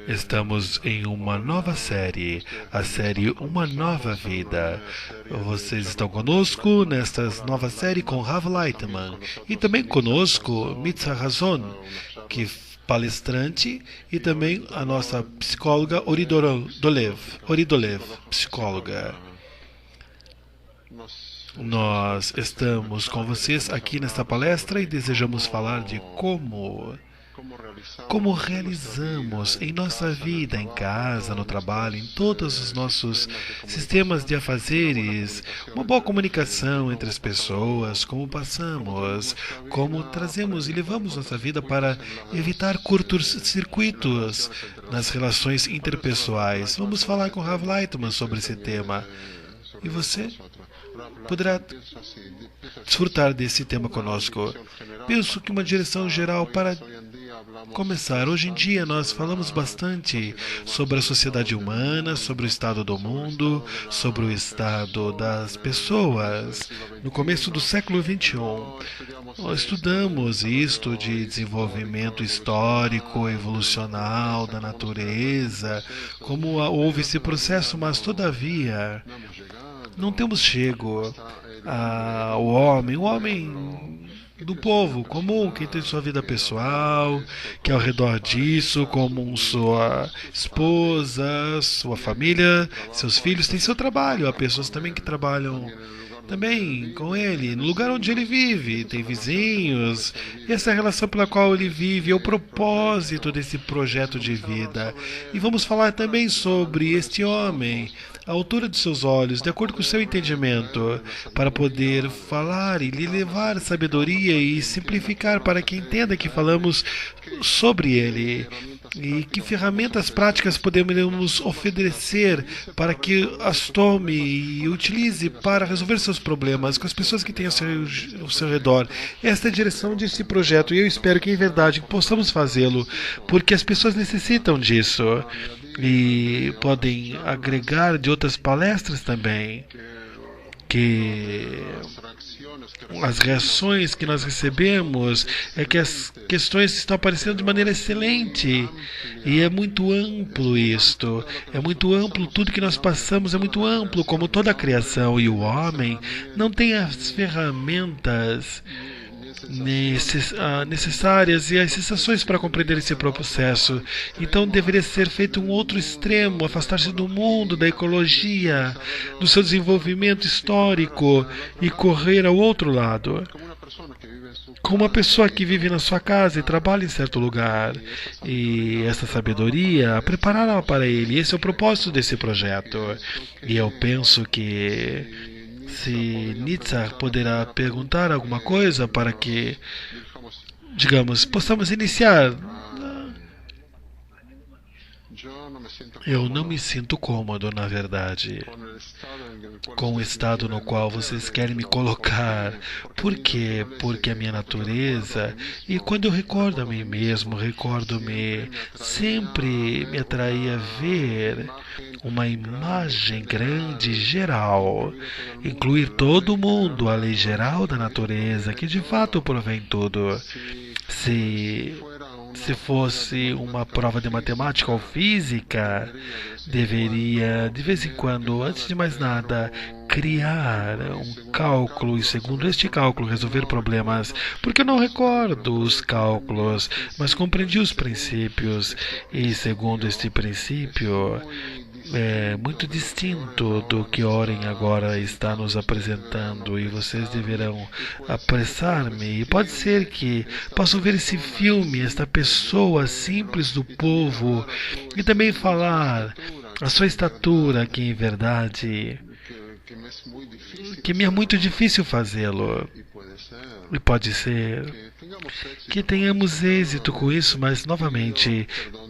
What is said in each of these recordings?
Estamos em uma nova série, a série Uma Nova Vida. Vocês estão conosco nesta nova série com Rav Lightman e também conosco Mitzah Razon, que palestrante, e também a nossa psicóloga Oridolev, psicóloga. Nós estamos com vocês aqui nesta palestra e desejamos falar de como realizamos em nossa vida, em casa, no trabalho, em todos os nossos sistemas de afazeres, uma boa comunicação entre as pessoas, como passamos, como trazemos e levamos nossa vida para evitar curtos-circuitos nas relações interpessoais. Vamos falar com Rav Lightman sobre esse tema. E você poderá desfrutar desse tema conosco. Penso que uma direção geral para começar. Hoje em dia nós falamos bastante sobre a sociedade humana, sobre o estado do mundo, sobre o estado das pessoas. No começo do século XXI, nós estudamos isto de desenvolvimento histórico, evolucional da natureza, como houve esse processo, mas todavia não temos chego ao homem, o homem do povo comum, que tem sua vida pessoal, que ao redor disso, como sua esposa, sua família, seus filhos, tem seu trabalho. Há pessoas também que trabalham também com ele, no lugar onde ele vive, tem vizinhos, e essa é a relação pela qual ele vive, é o propósito desse projeto de vida. E vamos falar também sobre este homem, a altura de seus olhos, de acordo com o seu entendimento, para poder falar e lhe levar sabedoria e simplificar para que entenda que falamos sobre ele. E que ferramentas práticas podemos oferecer para que as tome e utilize para resolver seus problemas com as pessoas que têm ao seu redor. Esta é a direção desse projeto e eu espero que, em verdade, possamos fazê-lo, porque as pessoas necessitam disso. E podem agregar de outras palestras também, que as reações que nós recebemos é que as questões estão aparecendo de maneira excelente, e é muito amplo isto, é muito amplo, tudo que nós passamos é muito amplo, como toda a criação, e o homem não tem as ferramentas necessárias e as sensações para compreender esse processo. Então deveria ser feito um outro extremo, afastar-se do mundo, da ecologia, do seu desenvolvimento histórico e correr ao outro lado. Como uma pessoa que vive na sua casa e trabalha em certo lugar, e essa sabedoria preparará para ele. Esse é o propósito desse projeto. E eu penso que se Nitzar poderá perguntar alguma coisa para que, digamos, possamos iniciar. Eu não me sinto cômodo, na verdade, com o estado no qual vocês querem me colocar. Por quê? Porque a minha natureza, e quando eu recordo a mim mesmo, recordo-me, sempre me atraía ver uma imagem grande, geral, incluir todo mundo, a lei geral da natureza, que de fato provém tudo. Se fosse uma prova de matemática ou física, deveria, de vez em quando, antes de mais nada, criar um cálculo e, segundo este cálculo, resolver problemas, porque eu não recordo os cálculos, mas compreendi os princípios, e, segundo este princípio, é muito distinto do que Oren agora está nos apresentando, e vocês deverão apressar-me. E pode ser que possam ver esse filme, esta pessoa simples do povo, e também falar a sua estatura, que em verdade que me é muito difícil fazê-lo. E pode ser que tenhamos êxito com isso, mas novamente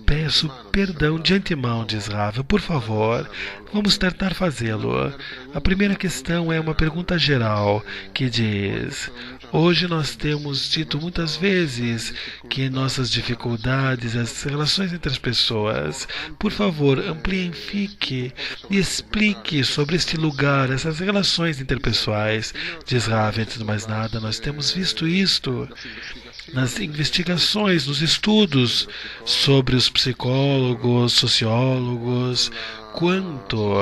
peço perdão de antemão, diz Rav. Por favor, vamos tentar fazê-lo. A primeira questão é uma pergunta geral que diz: hoje nós temos dito muitas vezes que nossas dificuldades, as relações entre as pessoas. Por favor, amplifique e explique sobre este lugar, essas relações interpessoais. Diz Rav, antes de mais nada, nós temos visto isto nas investigações, nos estudos sobre os psicólogos, sociólogos, quanto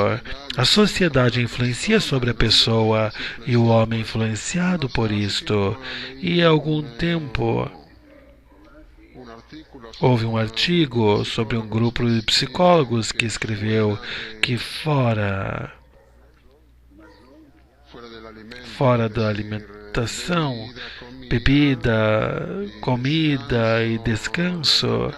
a sociedade influencia sobre a pessoa e o homem é influenciado por isto. E há algum tempo houve um artigo sobre um grupo de psicólogos que escreveu que fora da alimentação, bebida, comida e descanso,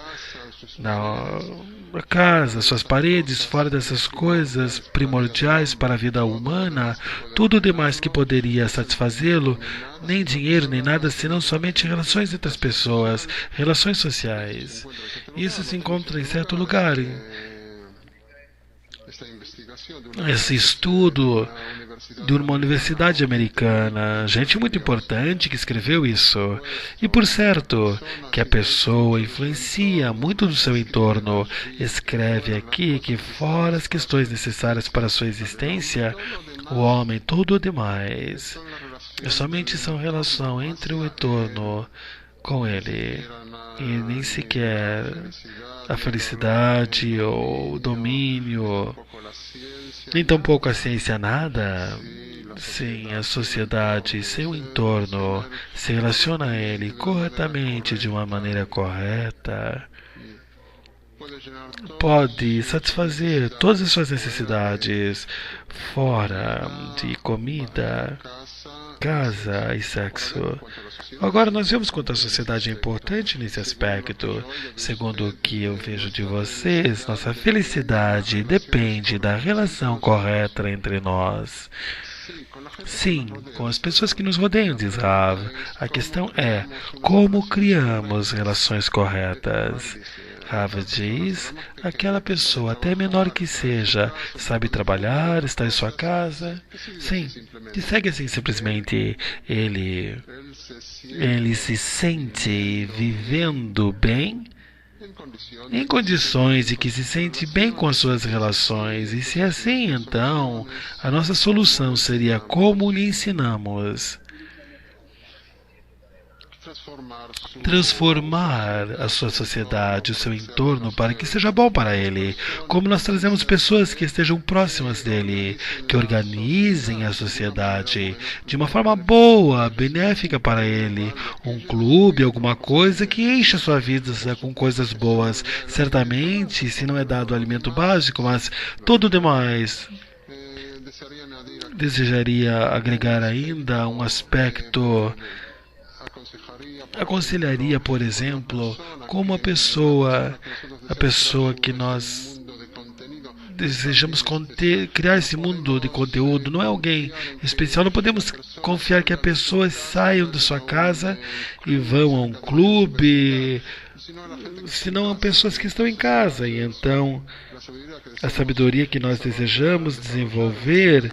na casa, suas paredes, fora dessas coisas primordiais para a vida humana, tudo demais que poderia satisfazê-lo, nem dinheiro, nem nada, senão somente relações entre as pessoas, relações sociais. Isso se encontra em certo lugar. Esse estudo de uma universidade americana, gente muito importante que escreveu isso. E por certo, que a pessoa influencia muito do seu entorno. Escreve aqui que fora as questões necessárias para a sua existência, o homem, tudo o demais, somente são relação entre o entorno com ele. E nem sequer a felicidade ou o domínio, nem tampouco a ciência, nada. Sim, a sociedade, seu entorno, se relaciona a ele corretamente, de uma maneira correta, pode satisfazer todas as suas necessidades, fora de comida, casa e sexo. Agora nós vemos quanto a sociedade é importante nesse aspecto. Segundo o que eu vejo de vocês, nossa felicidade depende da relação correta entre nós. Sim, com as pessoas que nos rodeiam, diz Rav. A questão é como criamos relações corretas. Rav diz, aquela pessoa, até menor que seja, sabe trabalhar, está em sua casa. Sim, e segue assim simplesmente. Ele se sente vivendo bem, em condições de que se sente bem com as suas relações. E se é assim, então, a nossa solução seria como lhe ensinamos. Transformar a sua sociedade, o seu entorno, para que seja bom para ele. Como nós trazemos pessoas que estejam próximas dele, que organizem a sociedade de uma forma boa, benéfica para ele. Um clube, alguma coisa que encha a sua vida com coisas boas. Certamente, se não é dado alimento básico, mas todo o demais. Desejaria agregar ainda um aspecto. Aconselharia, por exemplo, como a pessoa que nós desejamos criar esse mundo de conteúdo, não é alguém especial, não podemos confiar que as pessoas saiam da sua casa e vão a um clube, senão há pessoas que estão em casa. E então, a sabedoria que nós desejamos desenvolver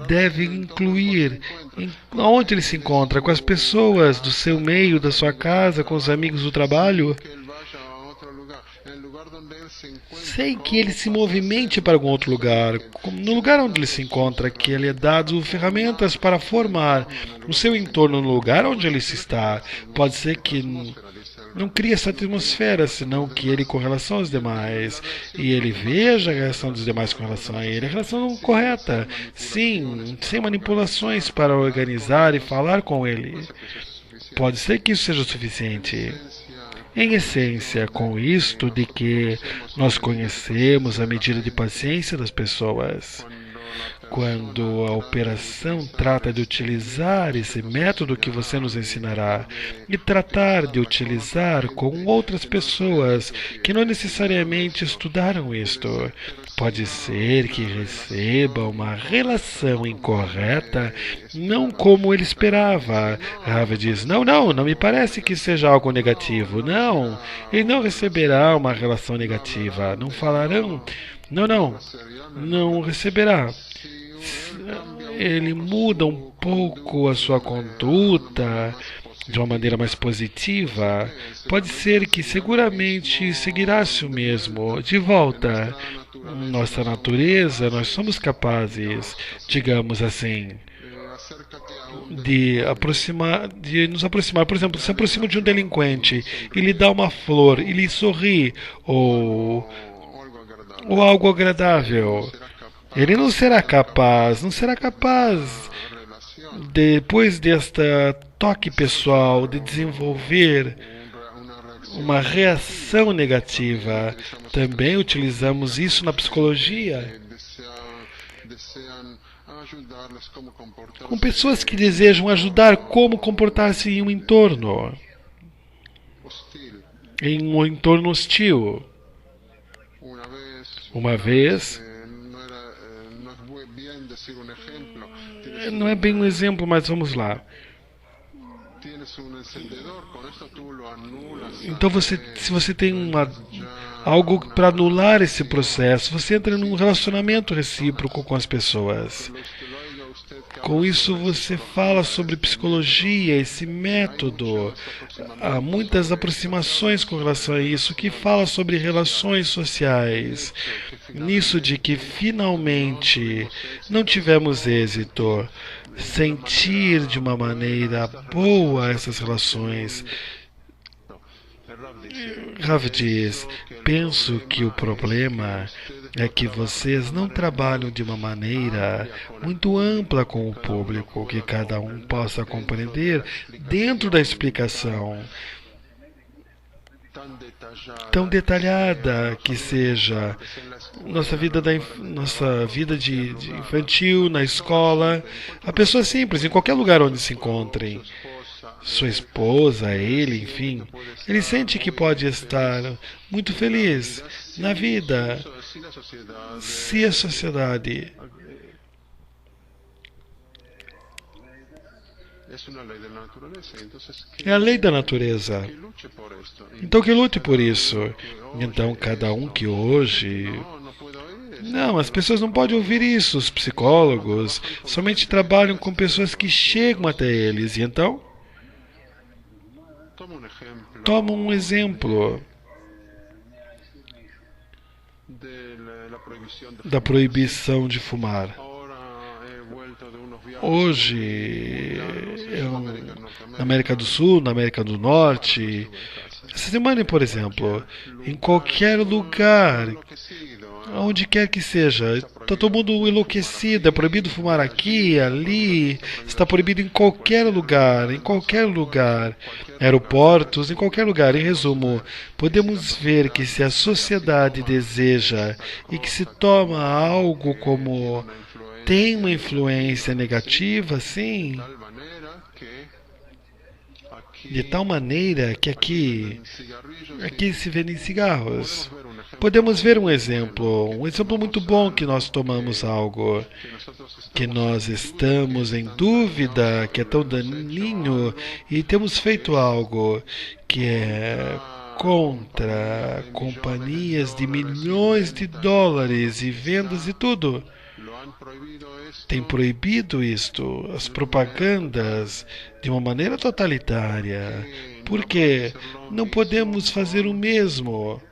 deve incluir onde ele se encontra, com as pessoas do seu meio, da sua casa, com os amigos do trabalho, sem que ele se movimente para algum outro lugar, no lugar onde ele se encontra, que ele é dado ferramentas para formar o seu entorno no lugar onde ele se está. Pode ser que não cria essa atmosfera, senão que ele com relação aos demais, e ele veja a reação dos demais com relação a ele, a relação correta, sim, sem manipulações para organizar e falar com ele. Pode ser que isso seja o suficiente. Em essência, com isto de que nós conhecemos a medida de paciência das pessoas. Quando a operação trata de utilizar esse método que você nos ensinará e tratar de utilizar com outras pessoas que não necessariamente estudaram isto, pode ser que receba uma relação incorreta, não como ele esperava. Rav diz, não me parece que seja algo negativo. Não, ele não receberá uma relação negativa. Não falarão, não receberá. Ele muda um pouco a sua conduta de uma maneira mais positiva, pode ser que seguramente seguirá-se o mesmo. De volta, nossa natureza, nós somos capazes, digamos assim, de nos aproximar. Por exemplo, se aproxima de um delinquente e lhe dá uma flor, e lhe sorri, ou algo agradável. Ele não será capaz, depois desta toque pessoal, de desenvolver uma reação negativa. Também utilizamos isso na psicologia, com pessoas que desejam ajudar como comportar-se em um entorno hostil. Uma vez, não é bem um exemplo, mas vamos lá. Então, se você tem algo para anular esse processo, você entra num relacionamento recíproco com as pessoas. Com isso, você fala sobre psicologia, esse método. Há muitas aproximações com relação a isso, que fala sobre relações sociais. Nisso de que finalmente não tivemos êxito. Sentir de uma maneira boa essas relações. Rav diz, penso que o problema é que vocês não trabalham de uma maneira muito ampla com o público, que cada um possa compreender dentro da explicação tão detalhada que seja nossa vida de infantil, na escola, a pessoa simples, em qualquer lugar onde se encontrem. Sua esposa, ele, enfim, ele sente que pode estar muito feliz na vida se a sociedade é a lei da natureza. Então que lute por isso. Então cada um que hoje... Não, as pessoas não podem ouvir isso. Os psicólogos somente trabalham com pessoas que chegam até eles. E então... Toma um exemplo da proibição de fumar. Hoje, na América do Sul, na América do Norte, essa semana, por exemplo, em qualquer lugar, onde quer que seja, está todo mundo enlouquecido, é proibido fumar aqui, ali, está proibido em qualquer lugar, aeroportos, em qualquer lugar. Em resumo, podemos ver que se a sociedade deseja e que se toma algo como tem uma influência negativa, sim, de tal maneira que aqui se vendem cigarros. Podemos ver um exemplo muito bom que nós tomamos algo que nós estamos em dúvida, que é tão daninho, e temos feito algo que é contra companhias de milhões de dólares e vendas e tudo. Tem proibido isto, as propagandas, de uma maneira totalitária. Porque não podemos fazer o mesmo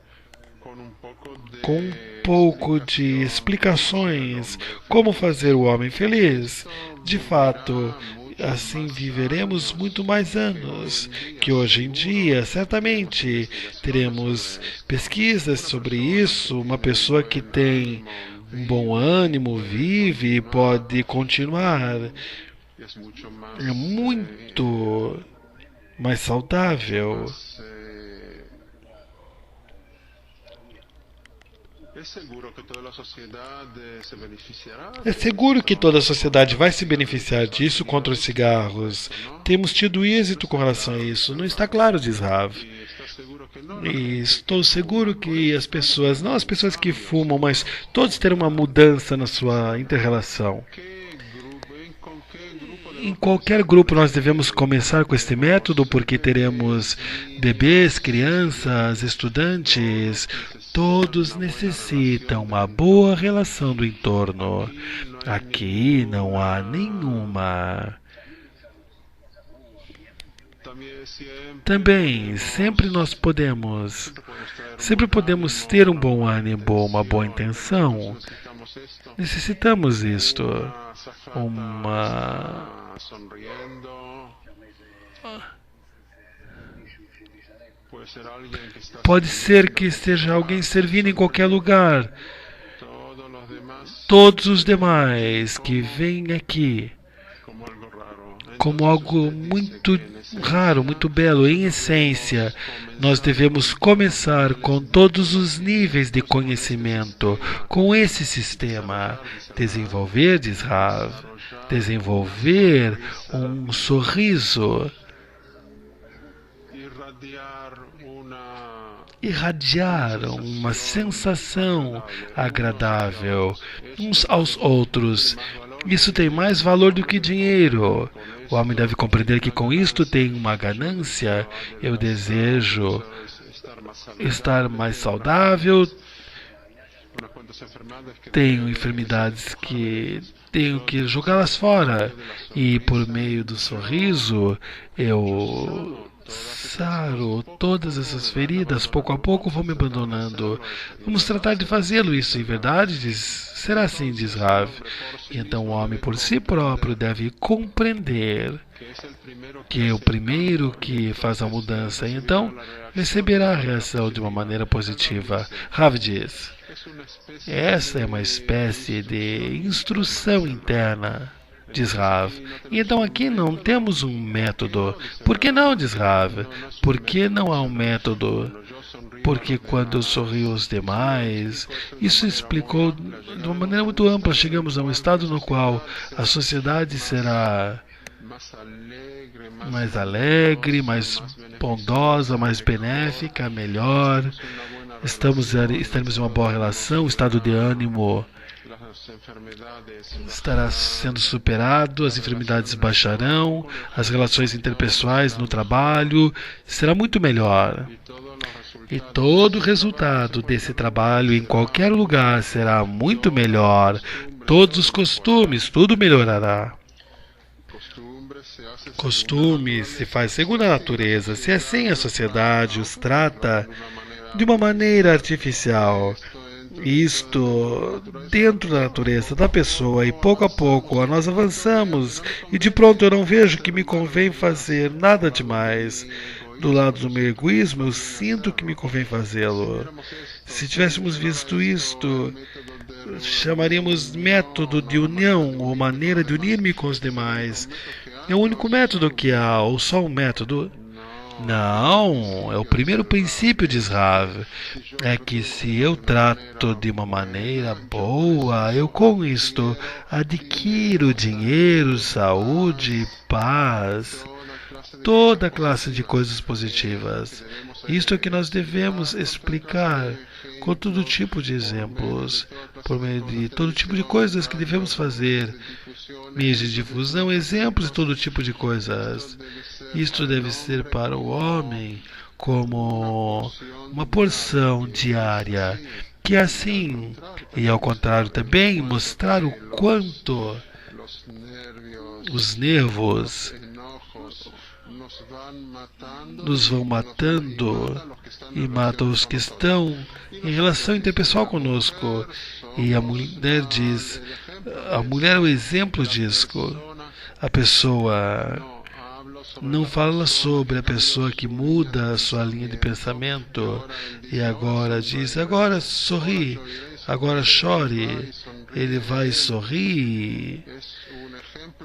com um pouco de explicações como fazer o homem feliz. De fato, assim viveremos muito mais anos que hoje em dia. Certamente teremos pesquisas sobre isso. Uma pessoa que tem um bom ânimo, vive e pode continuar. É muito mais saudável. É seguro que toda a sociedade vai se beneficiar disso contra os cigarros. Temos tido êxito com relação a isso. Não está claro, diz Rav. E estou seguro que as pessoas, não as pessoas que fumam, mas todos terão uma mudança na sua inter-relação. Em qualquer grupo nós devemos começar com este método, porque teremos bebês, crianças, estudantes. Todos necessitam uma boa relação do entorno. Aqui não há nenhuma. Também, sempre podemos ter um bom ânimo, uma boa intenção. Necessitamos isto. Pode ser que esteja alguém servindo em qualquer lugar. Todos os demais que vêm aqui como algo muito raro, muito belo. Em essência, nós devemos começar com todos os níveis de conhecimento, com esse sistema. Desenvolver, diz Rav, desenvolver um sorriso, irradiar uma sensação agradável uns aos outros. Isso tem mais valor do que dinheiro. O homem deve compreender que com isto tem uma ganância. Eu desejo estar mais saudável. Tenho enfermidades que tenho que jogá-las fora. E por meio do sorriso, eu saro todas essas feridas. Pouco a pouco vou me abandonando. Vamos tratar de fazê-lo. Isso em verdade será assim, diz Rav. E então o homem por si próprio deve compreender que é o primeiro que faz a mudança. E então receberá a reação de uma maneira positiva. Rav diz: essa é uma espécie de instrução interna, diz Rav. E então aqui não temos um método. Por que não, diz Rav? Por que não há um método? Porque quando eu sorrio aos demais, isso explicou de uma maneira muito ampla. Chegamos a um estado no qual a sociedade será mais alegre, mais bondosa, mais benéfica, melhor. Estaremos em uma boa relação, o estado de ânimo estará sendo superado, as enfermidades baixarão, as relações interpessoais no trabalho será muito melhor. E todo o resultado desse trabalho em qualquer lugar será muito melhor. Todos os costumes, tudo melhorará. Costume se faz segundo a natureza. Se assim a sociedade os trata de uma maneira artificial, isto dentro da natureza da pessoa, e pouco a pouco nós avançamos e de pronto eu não vejo que me convém fazer nada demais. Do lado do meu egoísmo, eu sinto que me convém fazê-lo. Se tivéssemos visto isto, chamaríamos método de união ou maneira de unir-me com os demais. É o único método que há, ou só um método? Não, é o primeiro princípio de Rav. É que se eu trato de uma maneira boa, eu com isto adquiro dinheiro, saúde, paz, toda classe de coisas positivas. Isto é que nós devemos explicar com todo tipo de exemplos, por meio de todo tipo de coisas que devemos fazer, meios de difusão, exemplos de todo tipo de coisas. Isto deve ser para o homem como uma porção diária, que assim, e ao contrário também, mostrar o quanto os nervos nos vão matando e matam os que estão em relação interpessoal conosco. E a mulher diz, a mulher é o exemplo disso. A pessoa não fala sobre a pessoa que muda a sua linha de pensamento e agora diz, agora sorri, agora chore. Ele vai sorrir.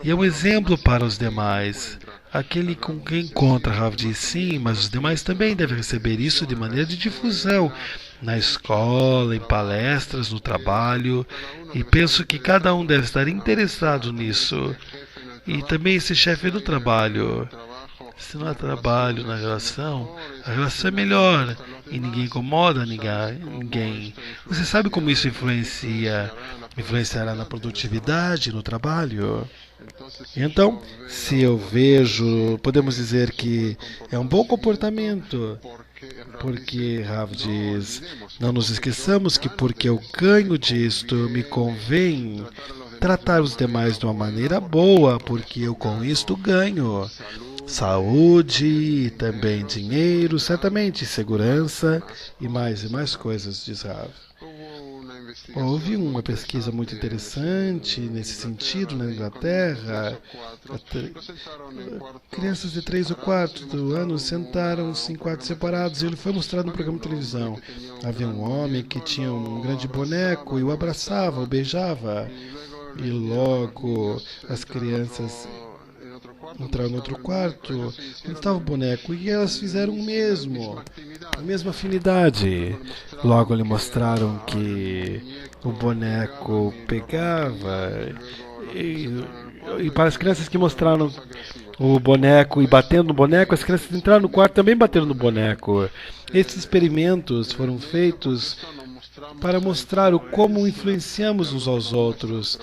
E é um exemplo para os demais. Aquele com quem encontra, Rav diz, sim, mas os demais também devem receber isso de maneira de difusão, na escola, em palestras, no trabalho, e penso que cada um deve estar interessado nisso. E também esse chefe do trabalho. Se não há trabalho na relação, a relação é melhor e ninguém incomoda ninguém. Você sabe como isso influenciará na produtividade, no trabalho? Então, se eu vejo, podemos dizer que é um bom comportamento, porque Rav diz, não nos esqueçamos que porque eu ganho disto, me convém tratar os demais de uma maneira boa, porque eu com isto ganho saúde e também dinheiro, certamente segurança e mais coisas, diz Rav. Houve uma pesquisa muito interessante nesse sentido na Inglaterra. Crianças de 3 ou 4 anos sentaram-se em quartos separados e ele foi mostrado no programa de televisão. Havia um homem que tinha um grande boneco e o abraçava, o beijava. E logo as crianças entraram no outro quarto, onde estava o boneco, e elas fizeram o mesmo, a mesma afinidade. Logo lhe mostraram que o boneco pegava, e para as crianças que mostraram o boneco e batendo no boneco, as crianças entraram no quarto também batendo no boneco. Esses experimentos foram feitos para mostrar o como influenciamos uns aos outros.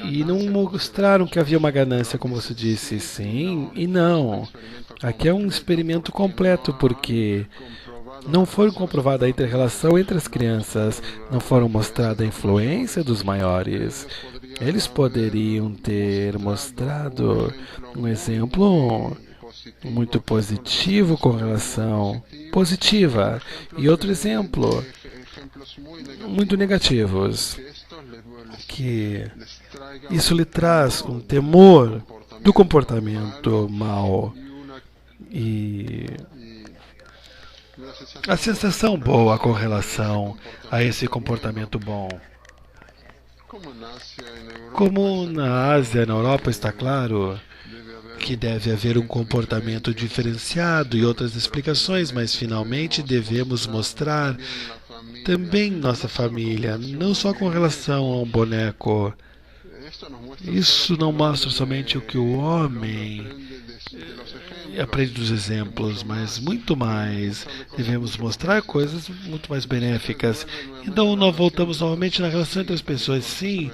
E não mostraram que havia uma ganância, como você disse, sim e não. Aqui é um experimento completo, porque não foi comprovada a inter-relação entre as crianças, não foram mostrada a influência dos maiores. Eles poderiam ter mostrado um exemplo muito positivo com relação positiva e outro exemplo muito negativos, que isso lhe traz um temor do comportamento mau e a sensação boa com relação a esse comportamento bom. Como na Ásia e na Europa está claro que deve haver um comportamento diferenciado e outras explicações, mas finalmente devemos mostrar também nossa família, não só com relação a um boneco. Isso não mostra somente o que o homem aprende dos exemplos, mas muito mais. Devemos mostrar coisas muito mais benéficas. Então nós voltamos novamente na relação entre as pessoas. Sim,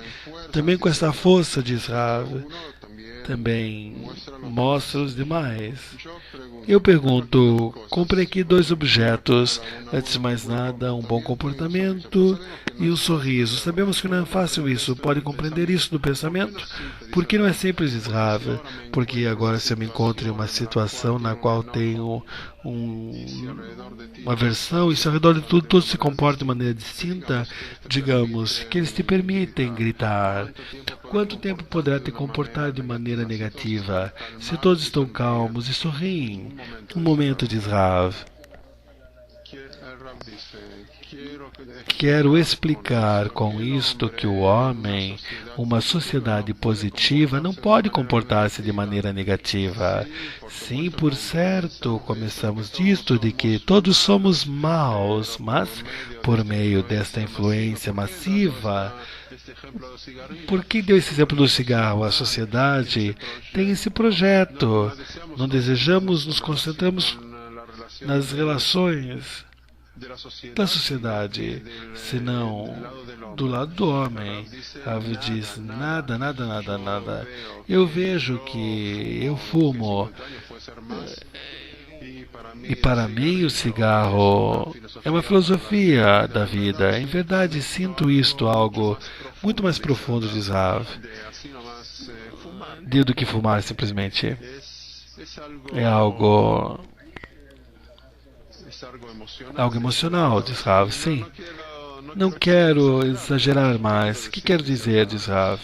também com essa força de Israel, também mostra os demais. Eu pergunto, comprei aqui 2 objetos. Antes de mais nada, um bom comportamento e um sorriso. Sabemos que não é fácil isso. Pode compreender isso do pensamento? Porque não é simples, Israel. Porque agora se eu me encontro em uma situação na qual tenho uma versão e se ao redor de tudo todos se comportam de maneira distinta, digamos, que eles te permitem gritar. Quanto tempo poderá te comportar de maneira negativa se todos estão calmos e sorriem? Um momento de Rav. Quero explicar com isto que o homem, uma sociedade positiva, não pode comportar-se de maneira negativa. Sim, por certo, começamos disto, de que todos somos maus, mas por meio desta influência massiva. Por que deu esse exemplo do cigarro? A sociedade tem esse projeto. Não desejamos, nos concentramos nas relações da sociedade, senão do lado do homem. Rav diz, nada, nada, nada, nada. Eu vejo que eu fumo. E para mim o cigarro é uma filosofia da vida. Em verdade, sinto isto algo muito mais profundo, diz Rav, do que fumar simplesmente. É algo emocional, diz Rav. Sim. Não quero exagerar mais. O que quero dizer, diz Rav?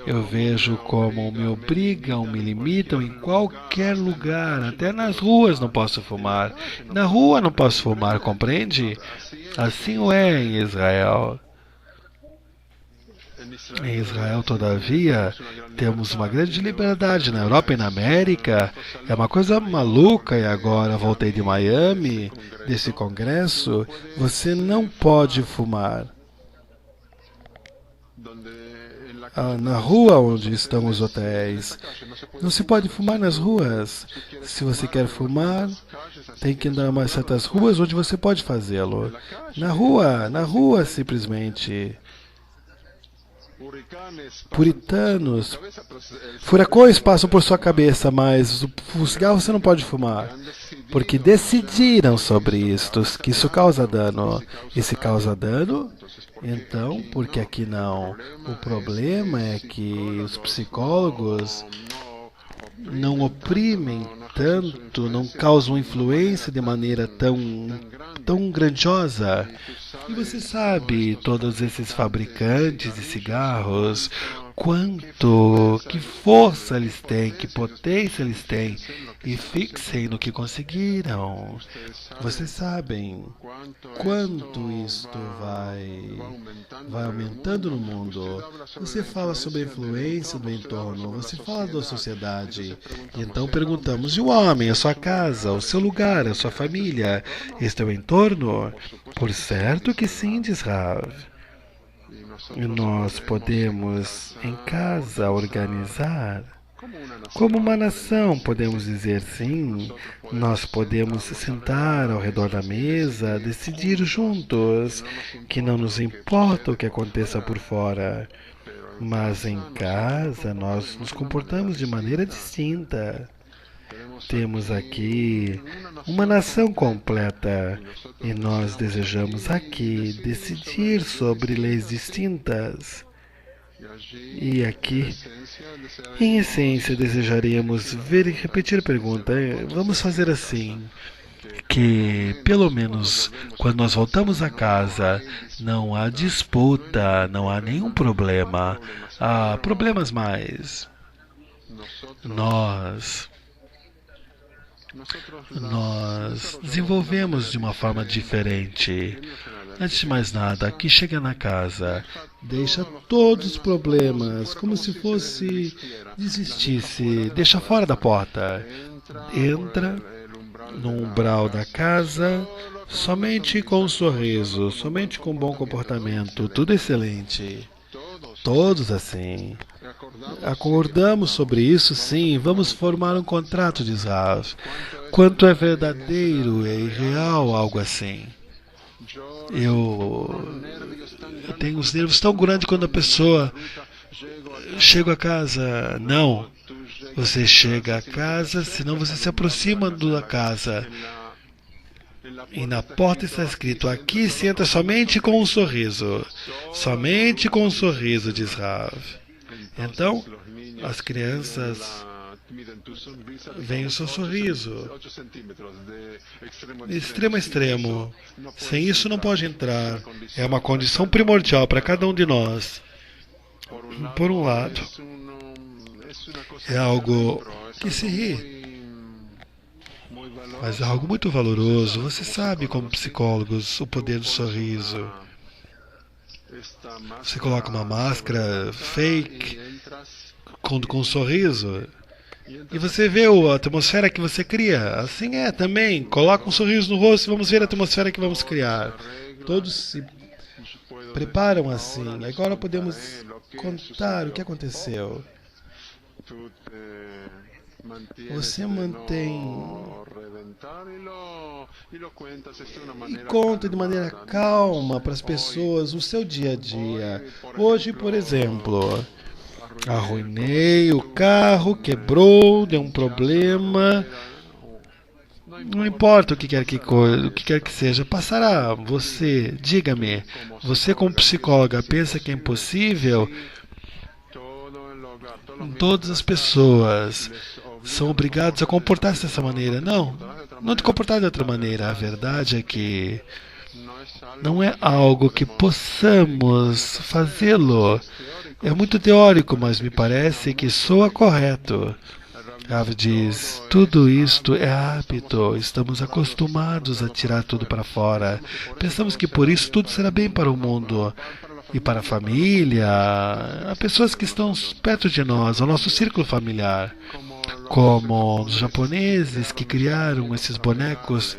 Eu vejo como me obrigam, me limitam em qualquer lugar. Até nas ruas não posso fumar. Na rua não posso fumar, compreende? Assim o é em Israel. Em Israel, todavia, temos uma grande liberdade. Na Europa e na América é uma coisa maluca. E agora voltei de Miami, desse congresso. Você não pode fumar. Na rua onde estão os hotéis. Não se pode fumar nas ruas. Se você quer fumar, tem que andar em certas ruas onde você pode fazê-lo. Na rua simplesmente. Puritanos, furacões passam por sua cabeça, mas o cigarro você não pode fumar. Porque decidiram sobre isto, que isso causa dano. E se causa dano, então, porque aqui não? O problema é que os psicólogos não oprimem tanto, não causam influência de maneira tão grandiosa. E você sabe, todos esses fabricantes de cigarros, que força eles têm, que potência eles têm, e fixem no que conseguiram. Vocês sabem quanto isto vai aumentando no mundo. Você fala sobre a influência do entorno, você fala da sociedade. E então perguntamos, e o homem, a sua casa, o seu lugar, a sua família, este é o entorno? Por certo que sim, diz Rav. E nós podemos, em casa, organizar. Como uma nação, podemos dizer sim, nós podemos sentar ao redor da mesa, decidir juntos, que não nos importa o que aconteça por fora. Mas em casa, nós nos comportamos de maneira distinta. Temos aqui uma nação completa e nós desejamos aqui decidir sobre leis distintas. E aqui, em essência, desejaríamos repetir a pergunta. Vamos fazer assim, que pelo menos quando nós voltamos a casa, não há disputa, não há nenhum problema. Há problemas mais. Nós desenvolvemos de uma forma diferente. Antes de mais nada, aqui chega na casa, deixa todos os problemas, como se fosse desistisse, deixa fora da porta. Entra no umbral da casa, somente com um sorriso, somente com um bom comportamento, tudo excelente. Todos assim. Acordamos sobre isso, sim. Vamos formar um contrato, diz Rav. Quanto é verdadeiro e real algo assim? Eu tenho os nervos tão grandes quando a pessoa chega a casa. Não. Você chega a casa, senão você se aproxima da casa. E na porta está escrito, aqui se entra somente com um sorriso. Somente com um sorriso, diz Rav. Então, as crianças veem o seu sorriso. Extremo a extremo. Sem isso não pode entrar. É uma condição primordial para cada um de nós. Por um lado, é algo que se ri. Mas é algo muito valoroso. Você sabe, como psicólogos, o poder do sorriso. Você coloca uma máscara fake com um sorriso e você vê a atmosfera que você cria. Assim é também. Coloca um sorriso no rosto e vamos ver a atmosfera que vamos criar. Todos se preparam assim. Agora podemos contar o que aconteceu. Você mantém e conta de maneira calma para as pessoas o seu dia a dia. Hoje, por exemplo, arruinei o carro, quebrou, deu um problema. Não importa o que quer que seja, passará. Você, diga-me, você como psicóloga pensa que é impossível? Todas as pessoas são obrigadas a comportar-se dessa maneira. Não te comportar de outra maneira. A verdade é que não é algo que possamos fazê-lo. É muito teórico, mas me parece que soa correto. Rav diz, tudo isto é hábito, estamos acostumados a tirar tudo para fora. Pensamos que por isso tudo será bem para o mundo e para a família, a pessoas que estão perto de nós, ao nosso círculo familiar. Como os japoneses que criaram esses bonecos.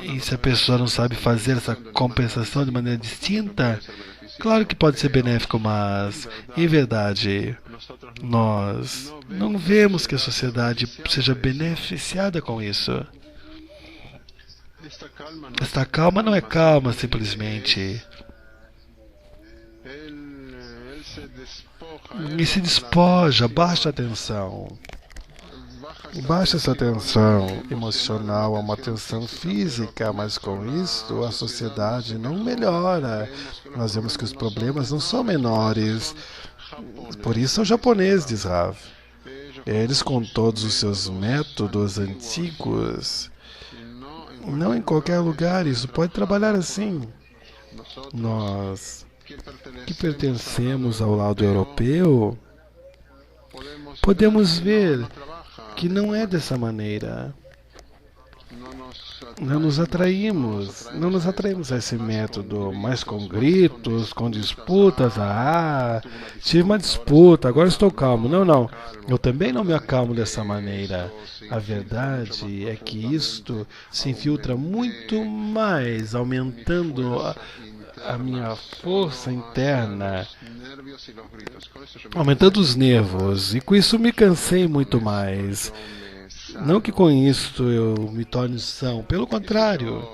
E se a pessoa não sabe fazer essa compensação de maneira distinta, claro que pode ser benéfico, mas, em verdade, nós não vemos que a sociedade seja beneficiada com isso. Esta calma não é calma, simplesmente. E se despoja, baixa a tensão. Baixa essa tensão emocional a uma tensão física, mas com isso a sociedade não melhora. Nós vemos que os problemas não são menores. Por isso são japoneses, diz Rav. Eles, com todos os seus métodos antigos, não em qualquer lugar isso pode trabalhar assim. Nós, que pertencemos ao lado europeu, podemos ver que não é dessa maneira. Não nos atraímos a esse método, mas com gritos, com disputas. Tive uma disputa, agora estou calmo. Não, eu também não me acalmo dessa maneira. A verdade é que isto se infiltra muito mais, aumentando a minha força interna, aumentando os nervos, e com isso me cansei muito mais. Não que com isso eu me torne são, pelo contrário.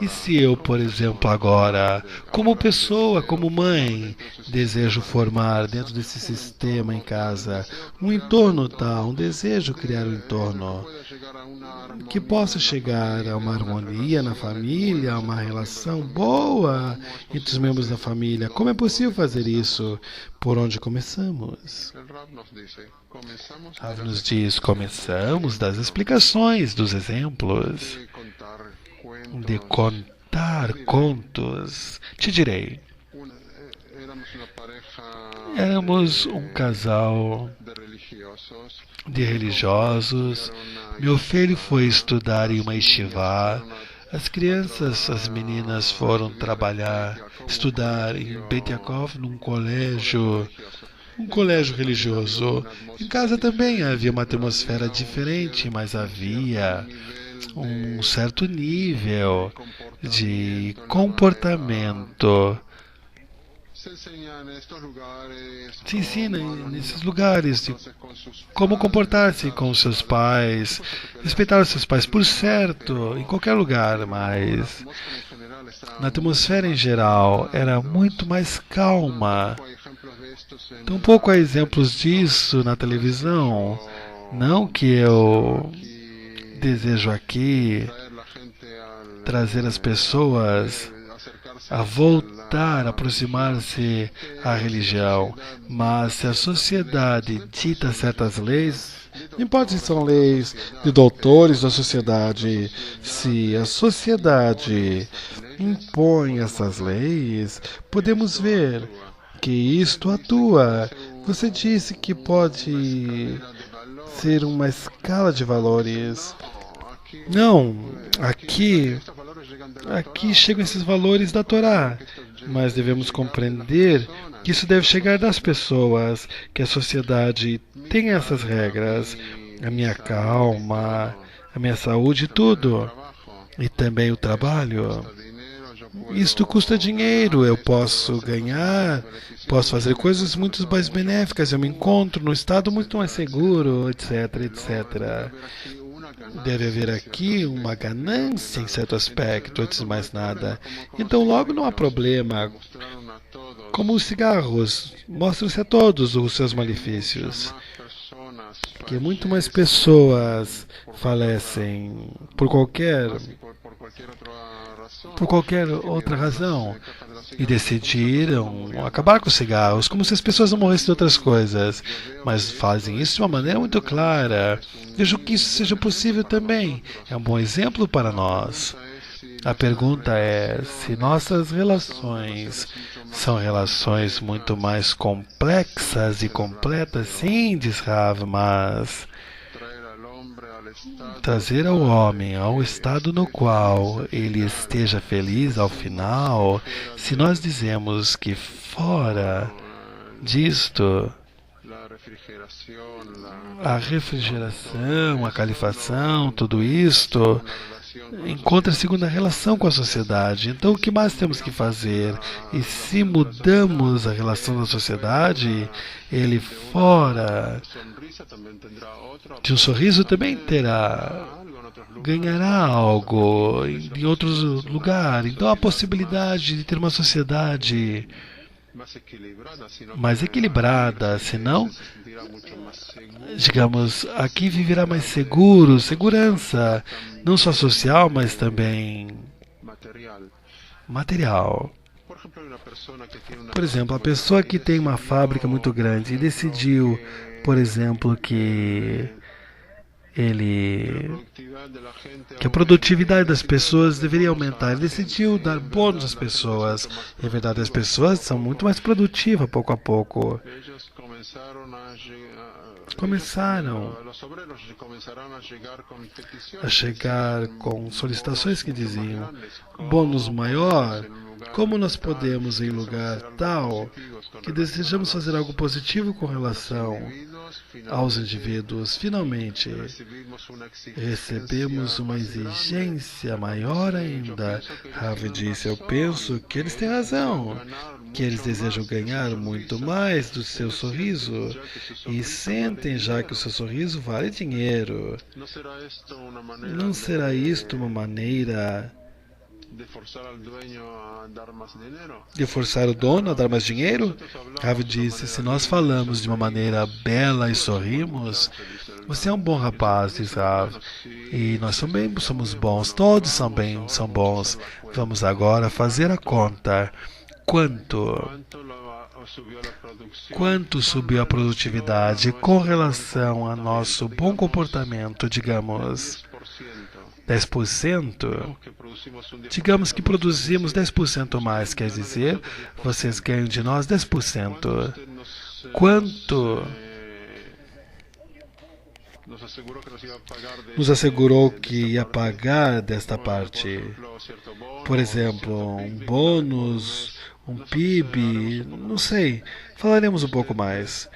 E se eu, por exemplo, agora, como pessoa, como mãe, desejo formar dentro desse sistema em casa um entorno tal, desejo criar um entorno que possa chegar a uma harmonia na família, a uma relação boa entre os membros da família. Como é possível fazer isso? Por onde começamos? Rav nos diz, começamos das explicações, dos exemplos, de contar contos. Te direi, éramos um casal de religiosos. Meu filho foi estudar em uma yeshiva. As crianças, as meninas foram trabalhar, estudar em Beit Yaakov, num colégio religioso. Em casa também havia uma atmosfera diferente, mas havia um certo nível de comportamento. Se ensina nesses lugares de como comportar-se com os seus pais, respeitar os seus pais, por certo, em qualquer lugar, mas na atmosfera em geral era muito mais calma. Tampouco há exemplos disso na televisão. Não que eu desejo aqui trazer as pessoas a voltar, a aproximar-se à religião. Mas se a sociedade dita certas leis, não importa se são leis de doutores da sociedade, se a sociedade impõe essas leis, podemos ver que isto atua. Você disse que pode ser uma escala de valores. Não, aqui chegam esses valores da Torá, mas devemos compreender que isso deve chegar das pessoas, que a sociedade tem essas regras, a minha calma, a minha saúde, tudo, e também o trabalho. Isto custa dinheiro, eu posso ganhar, posso fazer coisas muito mais benéficas, eu me encontro num estado muito mais seguro, etc, etc. Deve haver aqui uma ganância em certo aspecto, antes de mais nada. Então logo não há problema. Como os cigarros, mostram-se a todos os seus malefícios. Que muito mais pessoas falecem por qualquer outra razão e decidiram acabar com os cigarros, como se as pessoas não morressem de outras coisas, mas fazem isso de uma maneira muito clara. Vejo que isso seja possível também. É um bom exemplo para nós. A pergunta é se nossas relações são relações muito mais complexas e completas. Sim, diz Rav, mas trazer ao homem ao estado no qual ele esteja feliz ao final, se nós dizemos que fora disto a refrigeração, a califação, tudo isto encontra segunda relação com a sociedade. Então o que mais temos que fazer? E se mudamos a relação da sociedade, ele fora de um sorriso também ganhará algo em outros lugares. Então a possibilidade de ter uma sociedade mais equilibrada, senão, digamos, aqui viverá mais seguro, segurança, não só social, mas também material. Por exemplo, a pessoa que tem uma fábrica muito grande e decidiu, por exemplo, ele que a produtividade das pessoas deveria aumentar. Ele decidiu dar bônus às pessoas. E é verdade, as pessoas são muito mais produtivas pouco a pouco. Começaram a chegar com solicitações que diziam: bônus maior, como nós podemos, em lugar tal, que desejamos fazer algo positivo com relação aos indivíduos, finalmente recebemos uma exigência maior ainda. Harvey disse: eu penso que eles têm razão, que eles desejam ganhar muito mais do seu sorriso e sentem já que o seu sorriso vale dinheiro. Não será isto uma maneira de forçar o dono a dar mais dinheiro? Harvey disse: se nós falamos de uma maneira bela e sorrimos, você é um bom rapaz, diz Harvey, e nós também somos bons, todos são bons. Vamos agora fazer a conta. Quanto subiu a produtividade com relação ao nosso bom comportamento, digamos 10%? Digamos que produzimos 10% mais, quer dizer, vocês ganham de nós 10%. Quanto nos assegurou que ia pagar desta parte? Por exemplo, um bônus, um PIB, não sei. Falaremos um pouco mais.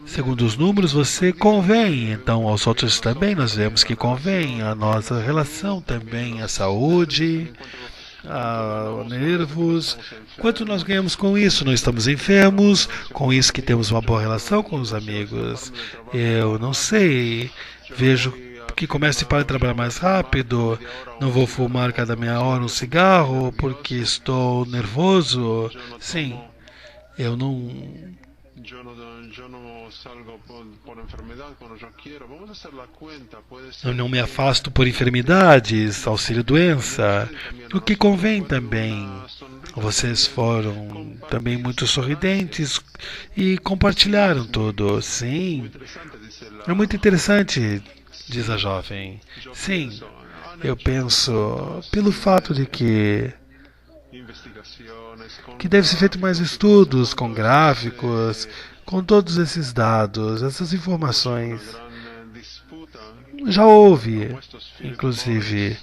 Segundo os números, você convém. Então, aos outros também nós vemos que convém. A nossa relação também, a saúde, a nervos. Quanto nós ganhamos com isso? Não estamos enfermos. Com isso que temos uma boa relação com os amigos. Eu não sei. Vejo que começo e paro de trabalhar mais rápido. Não vou fumar cada meia hora um cigarro porque estou nervoso. Sim. Eu não me afasto por enfermidades, auxílio-doença, o que convém também. Vocês foram também muito sorridentes e compartilharam tudo. Sim, é muito interessante, diz a jovem. Sim, eu penso pelo fato de que deve ser feito mais estudos com gráficos, com todos esses dados, essas informações. Já houve, inclusive,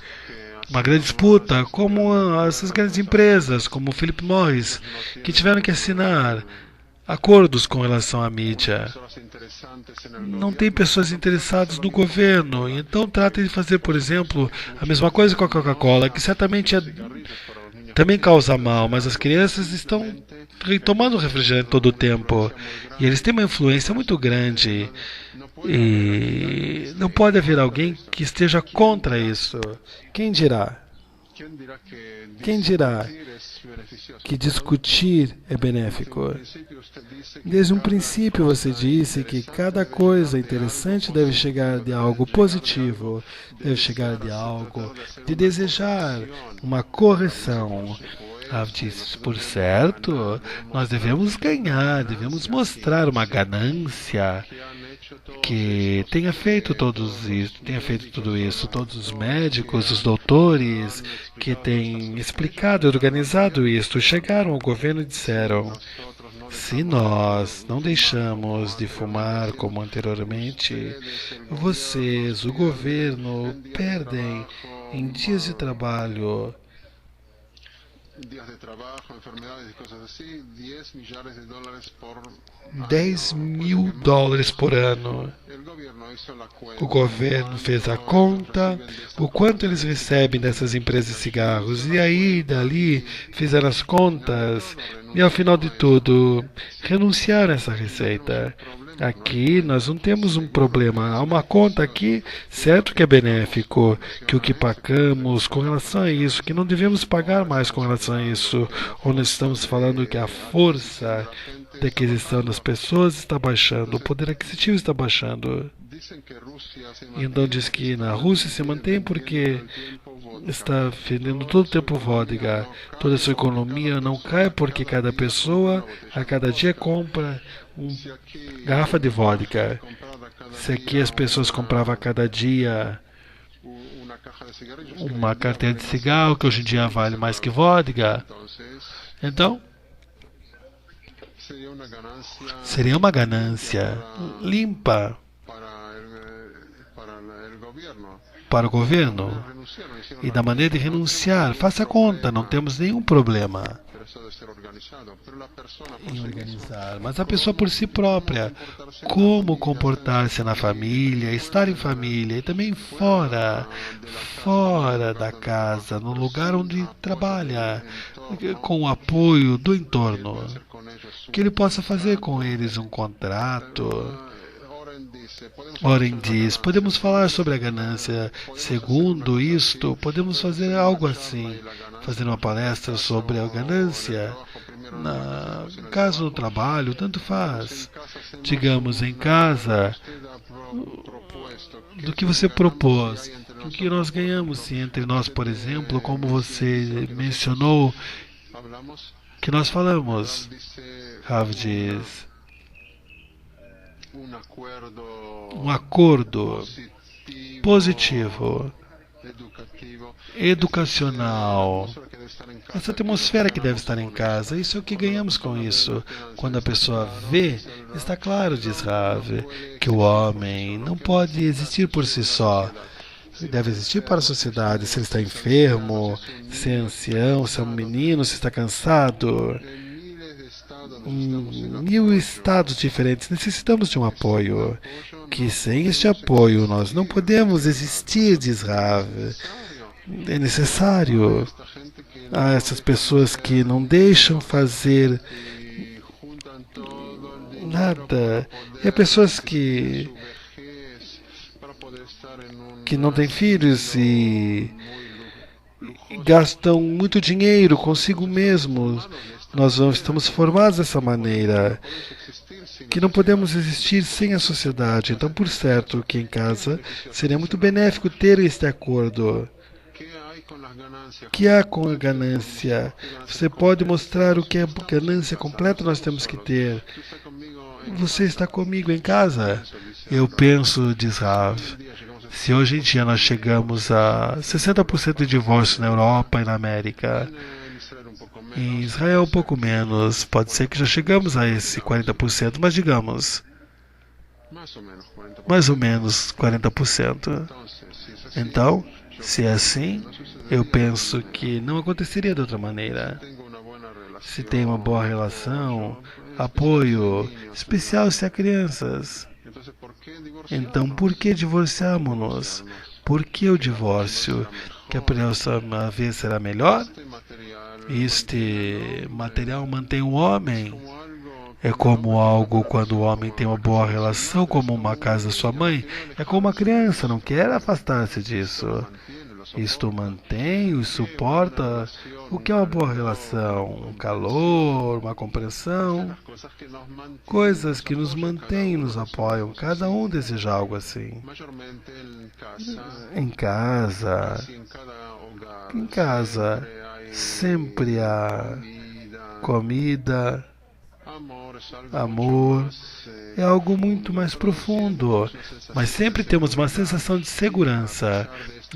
uma grande disputa, como essas grandes empresas, como o Philip Morris, que tiveram que assinar acordos com relação à mídia. Não tem pessoas interessadas no governo, então tratem de fazer, por exemplo, a mesma coisa com a Coca-Cola, que certamente também causa mal, mas as crianças estão tomando refrigerante todo o tempo e eles têm uma influência muito grande e não pode haver alguém que esteja contra isso. Quem dirá? Quem dirá que discutir é benéfico? Desde um princípio você disse que cada coisa interessante deve chegar de algo positivo, deve chegar de algo de desejar uma correção. Disse: por certo, nós devemos ganhar, devemos mostrar uma ganância que tenha feito tudo isso, todos os médicos, os doutores que têm explicado e organizado isto, chegaram ao governo e disseram: se nós não deixamos de fumar como anteriormente, vocês, o governo, perdem em dias de trabalho, $10 mil por ano. O governo fez a conta, o quanto eles recebem dessas empresas de cigarros, e aí, dali, fizeram as contas, e ao final de tudo, renunciaram a essa receita. Aqui nós não temos um problema. Há uma conta aqui, certo que é benéfico, que o que pagamos com relação a isso, que não devemos pagar mais com relação a isso, ou nós estamos falando que a força de aquisição das pessoas está baixando, o poder aquisitivo está baixando. Então diz que na Rússia se mantém porque está vendendo todo o tempo vodka. Toda a sua economia não cai porque cada pessoa a cada dia compra uma garrafa de vodka. Se aqui as pessoas compravam a cada dia uma carteira de cigarro, que hoje em dia vale mais que vodka, então seria uma ganância limpa para o governo. E da maneira de renunciar, faça a conta, não temos nenhum problema em organizar. Mas a pessoa por si própria, como comportar-se na família, estar em família e também fora da casa, no lugar onde trabalha, com o apoio do entorno. Que ele possa fazer com eles um contrato. Oren diz, podemos falar sobre a ganância. Segundo isto, podemos fazer algo assim, fazer uma palestra sobre a ganância. No caso do trabalho, tanto faz. Digamos, em casa, do que você propôs, o que nós ganhamos se entre nós, por exemplo, como você mencionou, que nós falamos. Rav diz, um acordo positivo, educacional. Essa atmosfera que deve estar em casa, isso é o que ganhamos com isso. Quando a pessoa vê, está claro, diz Rav, que o homem não pode existir por si só. Ele deve existir para a sociedade. Se ele está enfermo, se é ancião, se é um menino, se está cansado. Em 1000 estados diferentes, necessitamos de um apoio. Que sem este apoio nós não podemos existir, diz Rav. É necessário. Há essas pessoas que não deixam fazer nada. E há pessoas que não têm filhos e gastam muito dinheiro consigo mesmos. Nós estamos formados dessa maneira, que não podemos existir sem a sociedade. Então, por certo, que em casa seria muito benéfico ter este acordo. O que há com a ganância? Você pode mostrar o que é ganância completa nós temos que ter. Você está comigo em casa? Eu penso, diz Rav, se hoje em dia nós chegamos a 60% de divórcio na Europa e na América, em Israel um pouco menos, pode ser que já chegamos a esse 40%, mas digamos, mais ou menos 40%. Então, se é assim, eu penso que não aconteceria de outra maneira. Se tem uma boa relação, apoio, especial se há crianças. Então, por que divorciamos-nos? Por que o divórcio? Que a próxima vez será melhor? Este material mantém o homem. É como algo quando o homem tem uma boa relação, como uma casa da sua mãe. É como uma criança, não quer afastar-se disso. Isto mantém e suporta o que é uma boa relação, um calor, uma compreensão, coisas que nos mantêm e nos apoiam. Cada um deseja algo assim. Em casa, sempre há comida, amor, é algo muito mais profundo, mas sempre temos uma sensação de segurança.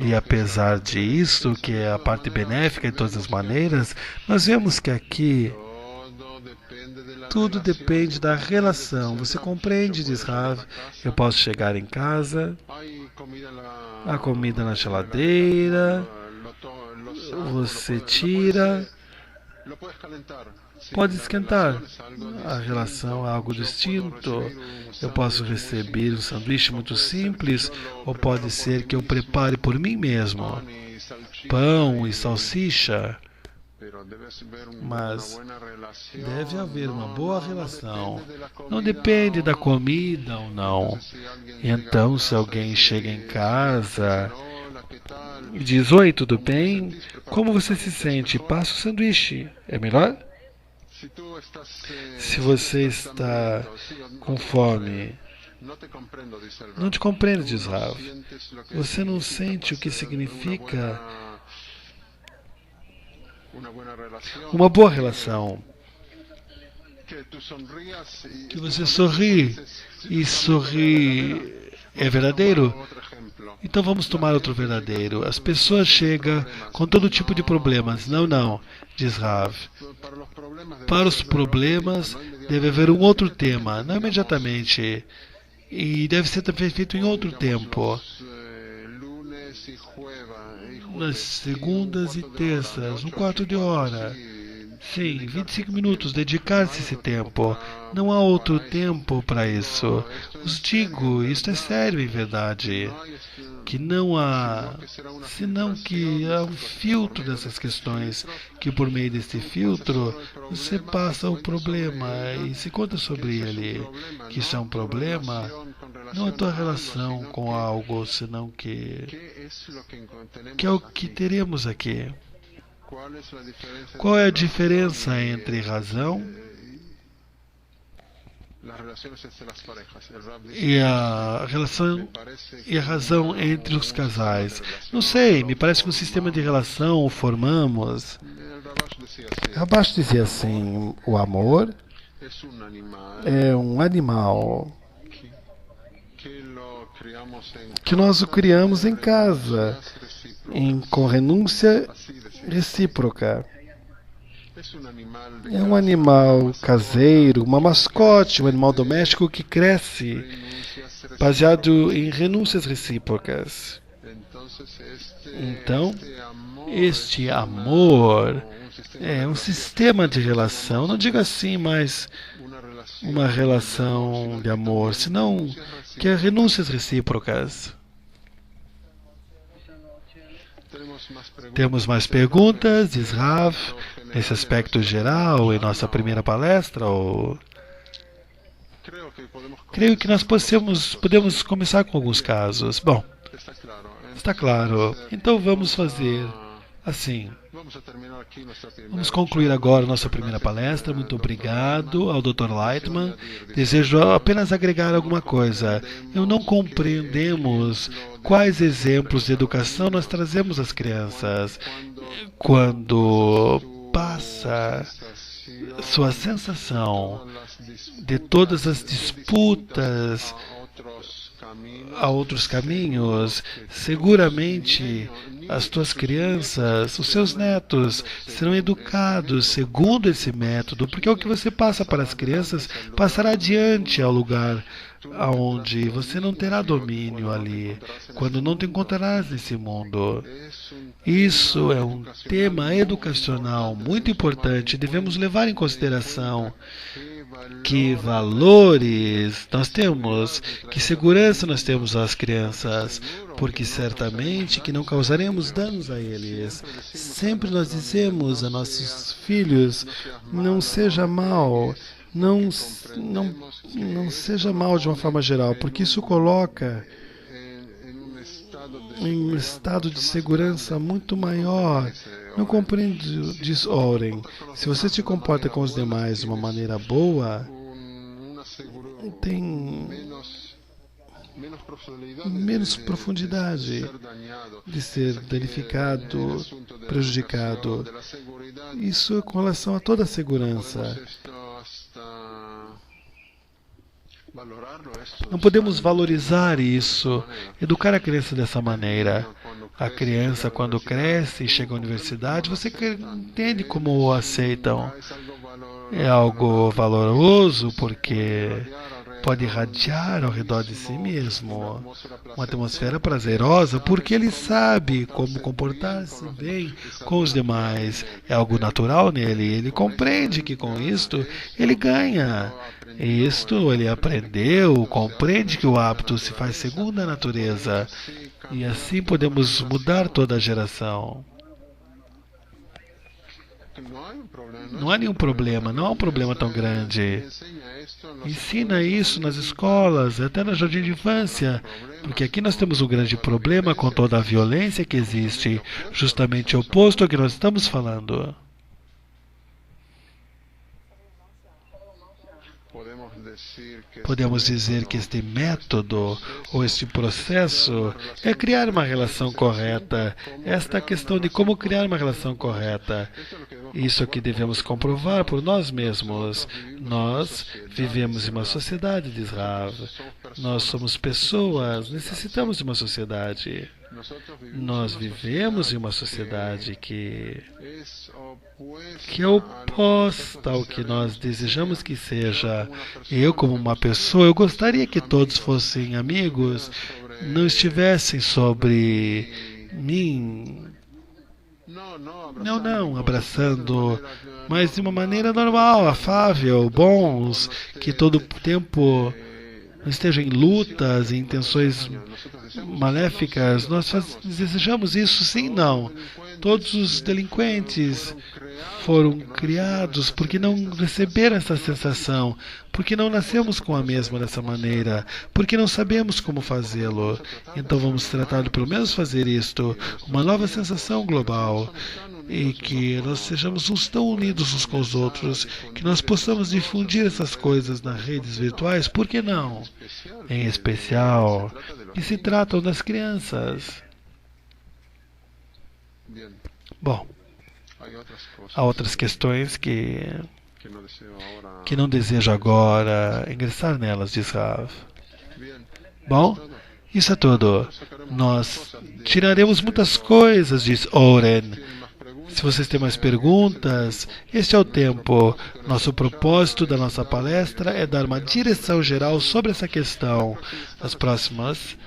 E apesar disso, que é a parte benéfica de todas as maneiras, nós vemos que aqui tudo depende da relação. Você compreende, diz Rav? Eu posso chegar em casa, há comida na geladeira, você tira, pode esquentar. A relação é algo distinto. Eu posso receber um sanduíche muito simples, ou pode ser que eu prepare por mim mesmo pão e salsicha. Mas deve haver uma boa relação. Não depende da comida ou não. Então, se alguém chega em casa e diz: oi, tudo bem? Como você se sente? Passa o sanduíche. É melhor? Se você está com fome, Não te compreendo, diz Rav. Você não sente o que significa uma boa relação. Que você sorri e sorri é verdadeiro? Então vamos tomar outro verdadeiro. As pessoas chegam com todo tipo de problemas. Não, não, diz Rav. Para os problemas deve haver um outro tema, não imediatamente. E deve ser também feito em outro tempo. Nas segundas e terças, um quarto de hora. Sim, 25 minutos, dedicar-se esse tempo. Não há outro tempo para isso. Os digo, isto é sério em verdade. Que não há, senão que há um filtro dessas questões, que por meio desse filtro você passa o problema e se conta sobre ele, que isso é um problema, não a tua relação com algo, senão que é o que teremos aqui. Qual é a diferença entre razão e a razão entre os casais? Não sei, me parece que um sistema de relação o formamos. Abaixo dizia assim, o amor é um animal que nós o criamos em casa, com renúncia recíproca. É um animal caseiro, uma mascote, um animal doméstico que cresce baseado em renúncias recíprocas. Então, este amor é um sistema de relação, não diga assim, mas uma relação de amor, senão que é renúncias recíprocas. Temos mais perguntas, diz Rav, nesse aspecto geral, em nossa primeira palestra? Ou... Creio que nós podemos começar com alguns casos. Bom, está claro. Então vamos fazer assim. Vamos concluir agora nossa primeira palestra. Muito obrigado ao Dr. Lightman. Desejo apenas agregar alguma coisa. Eu não compreendemos quais exemplos de educação nós trazemos às crianças quando passa sua sensação de todas as disputas a outros caminhos. Seguramente as tuas crianças, os seus netos, serão educados segundo esse método, porque o que você passa para as crianças passará adiante ao lugar onde você não terá domínio ali, quando não te encontrarás nesse mundo. Isso é um tema educacional muito importante. Devemos levar em consideração que valores nós temos, que segurança nós temos às crianças, porque certamente que não causaremos danos a eles. Sempre nós dizemos a nossos filhos, não seja mal, não seja mal de uma forma geral, porque isso coloca em um estado de segurança muito maior. Não compreendo, diz Oren. Se você se comporta com os demais de uma maneira boa, tem menos profundidade de ser danificado, prejudicado. Isso é com relação a toda a segurança. Não podemos valorizar isso, educar a criança dessa maneira. A criança, quando cresce e chega à universidade, você entende como o aceitam. É algo valoroso porque pode irradiar ao redor de si mesmo uma atmosfera prazerosa, porque ele sabe como comportar-se bem com os demais. É algo natural nele. Ele compreende que com isto ele ganha. Isto ele aprendeu, compreende que o hábito se faz segundo a natureza. E assim podemos mudar toda a geração. Não há nenhum problema, não há um problema tão grande. Ensina isso nas escolas, até no jardim de infância, porque aqui nós temos um grande problema com toda a violência que existe, justamente oposto ao que nós estamos falando. Podemos dizer que este método ou este processo é criar uma relação correta. Esta questão de como criar uma relação correta. Isso que devemos comprovar por nós mesmos. Nós vivemos em uma sociedade, diz Rav. Nós somos pessoas, necessitamos de uma sociedade. Nós vivemos em uma sociedade que é oposta ao que nós desejamos que seja. Eu, como uma pessoa, eu gostaria que todos fossem amigos, não estivessem sobre mim. Não, abraçando, mas de uma maneira normal, afável, bons, que todo tempo não estejam em lutas, em intenções maléficas. Nós desejamos isso, sim, não. Todos os delinquentes foram criados porque não receberam essa sensação, porque não nascemos com a mesma dessa maneira, porque não sabemos como fazê-lo. Então vamos tratar de pelo menos fazer isto, uma nova sensação global, e que nós sejamos uns tão unidos uns com os outros, que nós possamos difundir essas coisas nas redes virtuais, por que não? Em especial, que se tratam das crianças. Bom, há outras questões que não desejo agora ingressar nelas, diz Rav. Bom, isso é tudo. Nós tiraremos muitas coisas, diz Oren. Se vocês têm mais perguntas, este é o tempo. Nosso propósito da nossa palestra é dar uma direção geral sobre essa questão. As próximas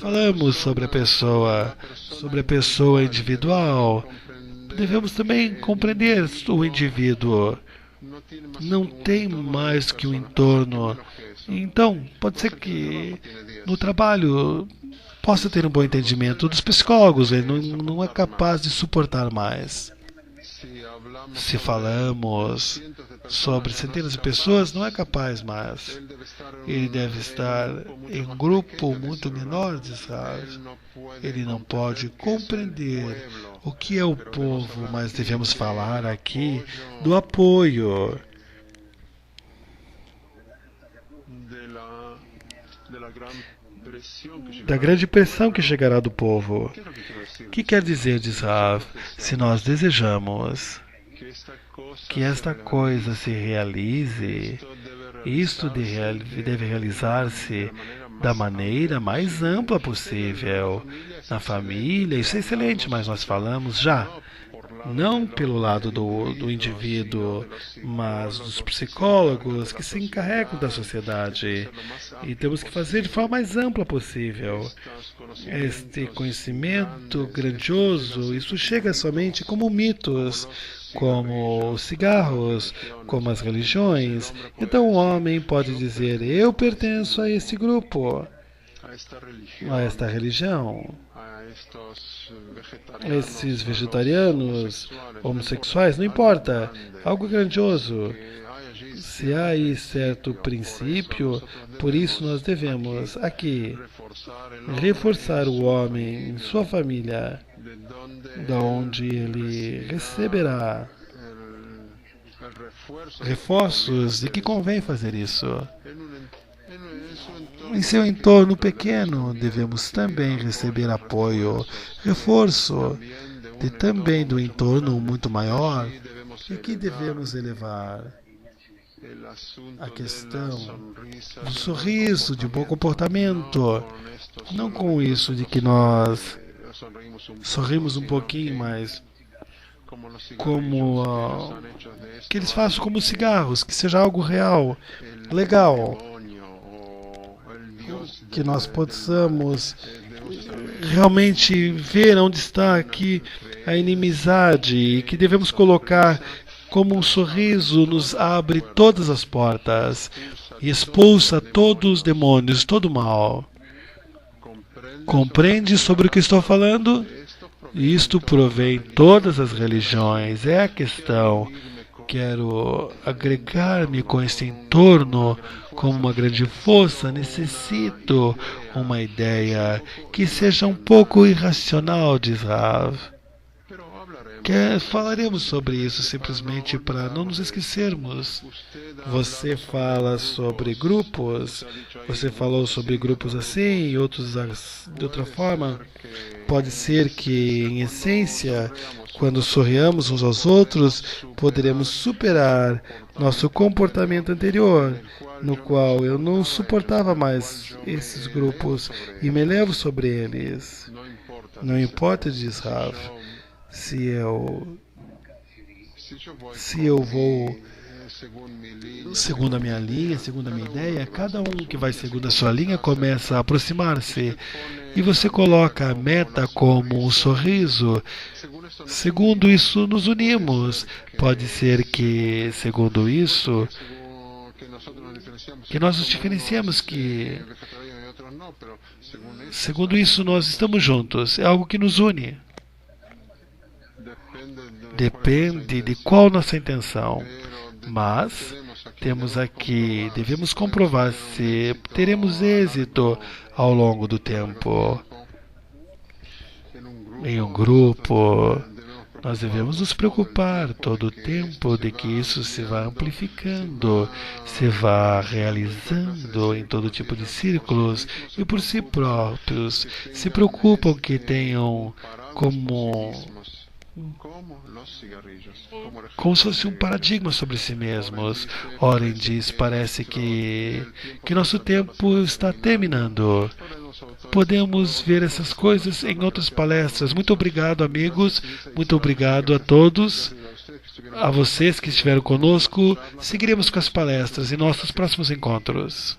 falamos sobre a pessoa individual. Devemos também compreender o indivíduo. Não tem mais que um entorno. Então, pode ser que no trabalho possa ter um bom entendimento dos psicólogos. Ele não é capaz de suportar mais. Se falamos sobre centenas de pessoas, não é capaz mais. Ele deve estar em um grupo muito menor, sabe? Ele não pode compreender o que é o povo, mas devemos falar aqui do apoio. Da grande pressão que chegará do povo. O que quer dizer, diz Rav, se nós desejamos que esta coisa se realize, isto deve realizar-se da maneira mais ampla possível. Na família, isso é excelente, mas nós falamos já, não pelo lado do indivíduo, mas dos psicólogos que se encarregam da sociedade. E temos que fazer de forma mais ampla possível. Este conhecimento grandioso, isso chega somente como mitos, como os cigarros, como as religiões. Então o homem pode dizer, eu pertenço a esse grupo, a esta religião. Esses vegetarianos, homossexuais, não importa, algo grandioso. Se há aí certo princípio, por isso nós devemos aqui reforçar o homem em sua família, da onde ele receberá reforços de que convém fazer isso. Em seu entorno pequeno, devemos também receber apoio, reforço, também do entorno muito maior. E aqui devemos elevar a questão do sorriso, de bom comportamento. Não com isso de que nós sorrimos um pouquinho, mas como que eles façam como cigarros, que seja algo real, legal. Que nós possamos realmente ver onde está aqui a inimizade e que devemos colocar como um sorriso nos abre todas as portas e expulsa todos os demônios, todo o mal. Compreende sobre o que estou falando? Isto provém todas as religiões, é a questão. Quero agregar-me com este entorno como uma grande força. Necessito uma ideia que seja um pouco irracional, diz Rav. Falaremos sobre isso simplesmente para não nos esquecermos. Você fala sobre grupos, você falou sobre grupos assim e outros de outra forma. Pode ser que, em essência, quando sorriamos uns aos outros, poderemos superar nosso comportamento anterior, no qual eu não suportava mais esses grupos e me elevo sobre eles. Não importa, diz Rav, se eu vou segundo a minha linha, segundo a minha ideia, cada um que vai segundo a sua linha começa a aproximar-se. E você coloca a meta como um sorriso. Segundo isso, nos unimos. Pode ser que, segundo isso, que nós nos diferenciamos, que, segundo isso, nós estamos juntos. É algo que nos une. Depende de qual nossa intenção. Mas temos aqui, devemos comprovar se teremos êxito ao longo do tempo. Em um grupo, nós devemos nos preocupar todo o tempo de que isso se vá amplificando, se vá realizando em todo tipo de círculos e por si próprios. Se preocupam que tenham como se fosse um paradigma sobre si mesmos. Oren diz, parece que nosso tempo está terminando. Podemos ver essas coisas em outras palestras. Muito obrigado, amigos. Muito obrigado a todos. A vocês que estiveram conosco. Seguiremos com as palestras em nossos próximos encontros.